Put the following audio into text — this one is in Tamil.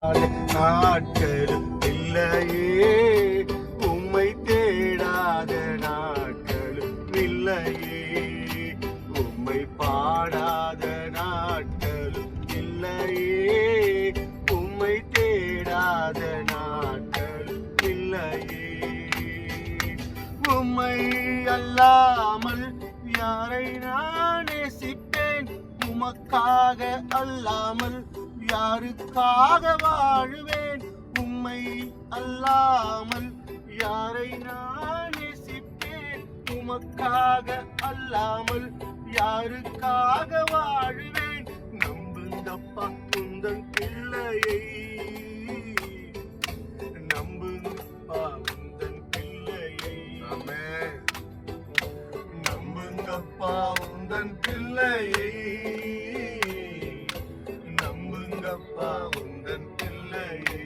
நாட்களும் இல்லையே, உம்மை தேடாத நாட்களும் இல்லையே, உம்மை பாடாத நாட்களும் இல்லையே, உம்மை தேடாத நாட்களும் இல்லையே. உம்மை அல்லாமல் யாரை நான் நேசிப்பேன், உமக்காக அல்லாமல் யாருக்காக வாழுவேன், உம்மை அல்லாமல் யாரை நான் நேசிப்பேன், உமக்காக அல்லாமல் யாருக்காக வாழுவேன். நம்புங்கப்பா உந்தன் பிள்ளையை, நம்புங்கப்பா உந்தன் பிள்ளையை, ஆமென். நம்புங்கப்பா உந்தன் பிள்ளையை, நம்புங்கப்பா உந்தன் பிள்ளையை.